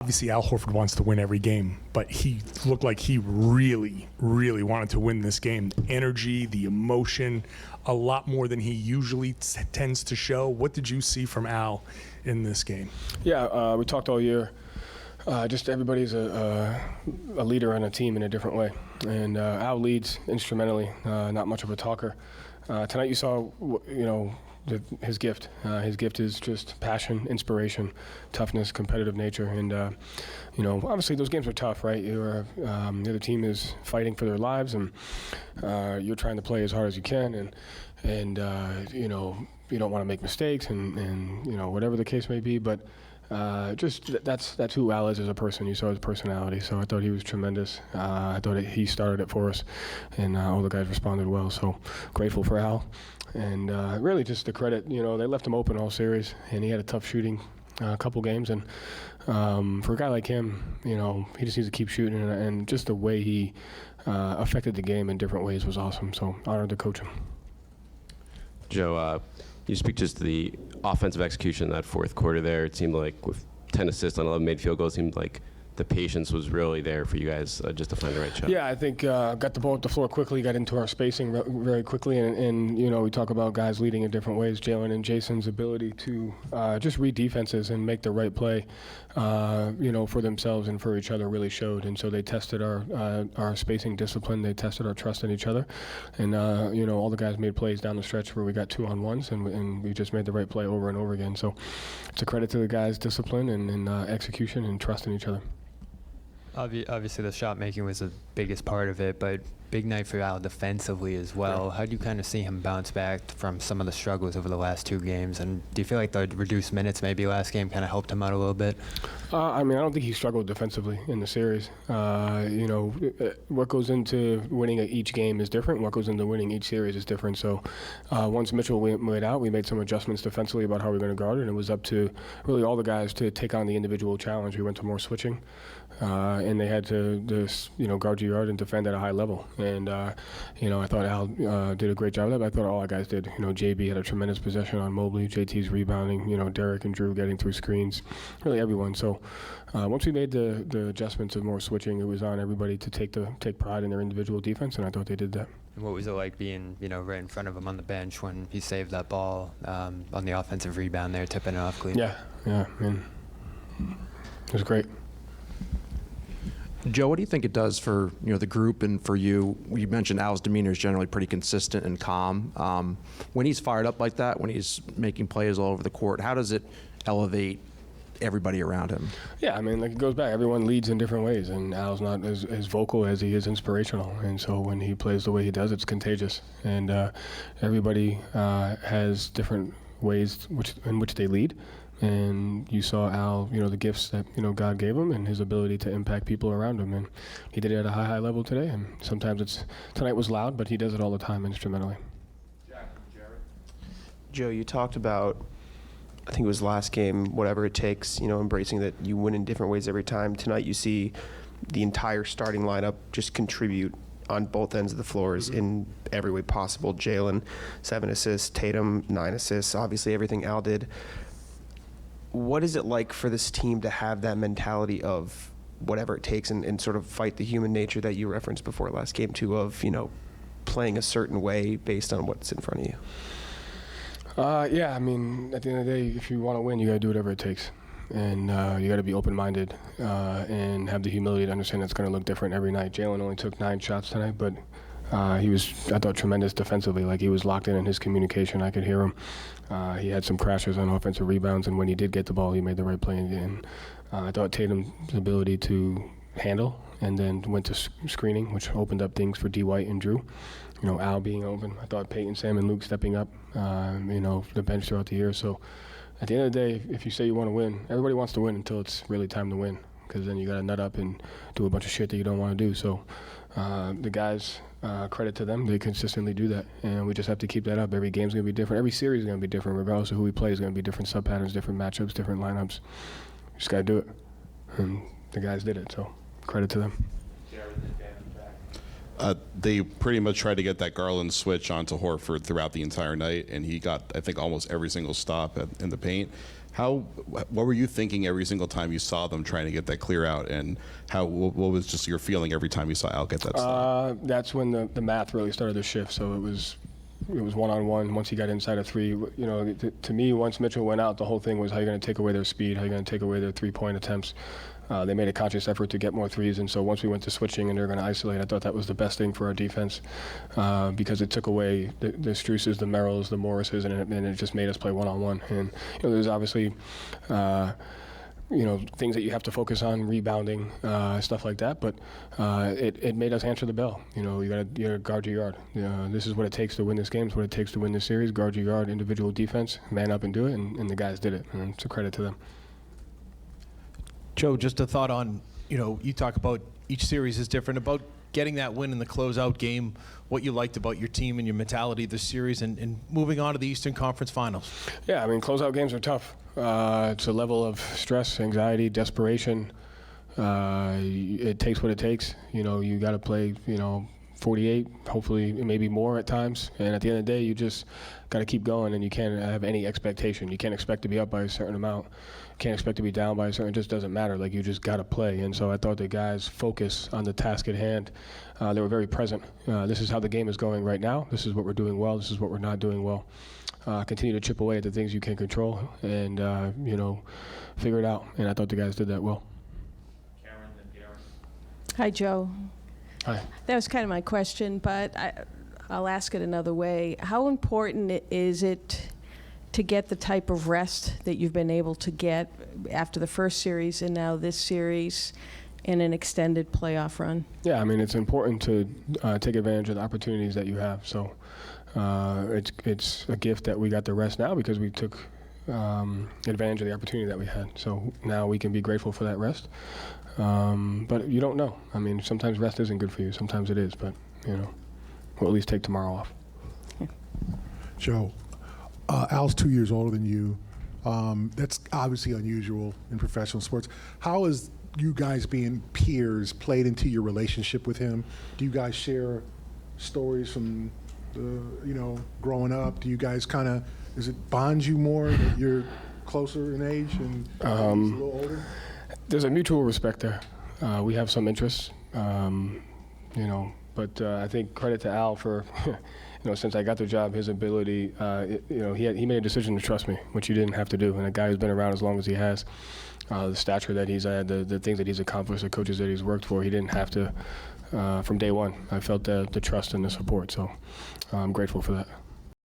Obviously, Al Horford wants to win every game, but he looked like he really, really wanted to win this game. The energy, the emotion, a lot more than he usually tends to show. What did you see from Al in this game? Yeah, we talked all year. Just everybody's a leader on a team in a different way. And Al leads instrumentally, not much of a talker. Tonight you saw, his gift. His gift is just passion, inspiration, toughness, competitive nature. And, obviously those games are tough, right? The other team is fighting for their lives, and you're trying to play as hard as you can. And you don't want to make mistakes and whatever the case may be. But that's who Al is as a person. You saw his personality. So I thought he was tremendous. I thought he started it for us, and all the guys responded well. So grateful for Al. And really just the credit, they left him open all series, and he had a tough shooting couple games. And for a guy like him, he just needs to keep shooting, and just the way he affected the game in different ways was awesome. So honored to coach him. Joe, you speak just to the offensive execution in that fourth quarter there. It seemed like with 10 assists on 11 made field goals, it seemed like the patience was really there for you guys just to find the right shot. Yeah, I think got the ball up the floor quickly, got into our spacing very quickly, and we talk about guys leading in different ways. Jalen and Jason's ability to just read defenses and make the right play, for themselves and for each other really showed. And so they tested our spacing discipline. They tested our trust in each other, and all the guys made plays down the stretch where we got 2-on-1s, and we just made the right play over and over again. So it's a credit to the guys' discipline and execution and trust in each other. Obviously, the shot making was the biggest part of it, but big night for Al defensively as well. How do you kind of see him bounce back from some of the struggles over the last two games? And do you feel like the reduced minutes maybe last game kind of helped him out a little bit? I don't think he struggled defensively in the series. What goes into winning each game is different. What goes into winning each series is different. So once Mitchell went out, we made some adjustments defensively about how we were going to guard it, and it was up to really all the guys to take on the individual challenge. We went to more switching. And they had to guard your yard and defend at a high level. And, I thought Al did a great job of that, but I thought all our guys did. JB had a tremendous possession on Mobley. JT's rebounding. Derek and Drew getting through screens. Really everyone. So once we made the adjustments of more switching, it was on everybody to take pride in their individual defense, and I thought they did that. And what was it like being, right in front of him on the bench when he saved that ball on the offensive rebound there, tipping it off clean? Yeah, man. It was great. Joe, what do you think it does for the group and for you? You mentioned Al's demeanor is generally pretty consistent and calm. When he's fired up like that, when he's making plays all over the court, how does it elevate everybody around him? Yeah, it goes back. Everyone leads in different ways, and Al's not as vocal as he is inspirational. And so when he plays the way he does, it's contagious. And everybody has different ways in which they lead. And you saw Al, the gifts that, God gave him and his ability to impact people around him. And he did it at a high level today. And sometimes tonight was loud, but he does it all the time instrumentally. Joe, you talked about, I think it was last game, whatever it takes, embracing that you win in different ways every time. Tonight you see the entire starting lineup just contribute on both ends of the floors in every way possible. Jalen, 7 assists, Tatum, 9 assists, obviously everything Al did. What is it like for this team to have that mentality of whatever it takes and sort of fight the human nature that you referenced before last game too, of, playing a certain way based on what's in front of you? At the end of the day, if you want to win, you got to do whatever it takes. And you got to be open-minded and have the humility to understand it's going to look different every night. Jalen only took 9 shots tonight, but he was, I thought, tremendous defensively. Like, he was locked in his communication. I could hear him. He had some crashes on offensive rebounds, and when he did get the ball, he made the right play. And I thought Tatum's ability to handle and then went to screening, which opened up things for D. White and Drew. Al being open. I thought Peyton, Sam, and Luke stepping up, the bench throughout the year. So at the end of the day, if you say you want to win, everybody wants to win until it's really time to win, because then you got to nut up and do a bunch of shit that you don't want to do. So the guys, credit to them, they consistently do that, and we just have to keep that up. Every game's going to be different. Every series is going to be different, regardless of who we play. Is going to be different sub-patterns, different matchups, different lineups. Just got to do it, and the guys did it, so credit to them. They pretty much tried to get that Garland switch onto Horford throughout the entire night, and he got, I think, almost every single stop in the paint. What were you thinking every single time you saw them trying to get that clear out, and what was just your feeling every time you saw Al get that stop? That's when the math really started to shift. So it was one-on-one. Once he got inside of three, to me, once Mitchell went out, the whole thing was how you're going to take away their speed, how you're going to take away their three-point attempts. They made a conscious effort to get more threes, and so once we went to switching and they're going to isolate, I thought that was the best thing for our defense because it took away the Struces, the Merrills, the Morrises, and it just made us play one-on-one. And there's obviously things that you have to focus on, rebounding, stuff like that. But it made us answer the bell. You gotta guard your yard. This is what it takes to win this game. It's what it takes to win this series. Guard your yard, individual defense, man up and do it. And the guys did it. And it's a credit to them. Joe, just a thought on, you talk about each series is different, about getting that win in the closeout game, what you liked about your team and your mentality this series, and moving on to the Eastern Conference Finals. Yeah, closeout games are tough. It's a level of stress, anxiety, desperation. It takes what it takes. You got to play, 48, hopefully maybe more at times. And at the end of the day, you just got to keep going, and you can't have any expectation. You can't expect to be up by a certain amount. Can't expect to be down by a certain. It just doesn't matter. You just got to play. And so I thought the guys focus on the task at hand. They were very present. This is how the game is going right now. This is what we're doing well. This is what we're not doing well. Continue to chip away at the things you can control and, figure it out. And I thought the guys did that well. Karen and Garen. Hi, Joe. Hi. That was kind of my question, but I'll ask it another way. How important is it to get the type of rest that you've been able to get after the first series and now this series in an extended playoff run? Yeah, it's important to take advantage of the opportunities that you have. So it's a gift that we got the rest now because we took advantage of the opportunity that we had. So now we can be grateful for that rest. But you don't know. Sometimes rest isn't good for you. Sometimes it is, but, we'll at least take tomorrow off. Joe, Al's 2 years older than you. That's obviously unusual in professional sports. How has you guys being peers played into your relationship with him? Do you guys share stories from, growing up? Do you guys does it bond you more that you're closer in age and he's a little older? There's a mutual respect there. We have some interests, but I think credit to Al for, since I got the job, his ability, he made a decision to trust me, which he didn't have to do. And a guy who's been around as long as he has, the stature that he's had, the things that he's accomplished, the coaches that he's worked for, he didn't have to, from day one. I felt the trust and the support, so I'm grateful for that.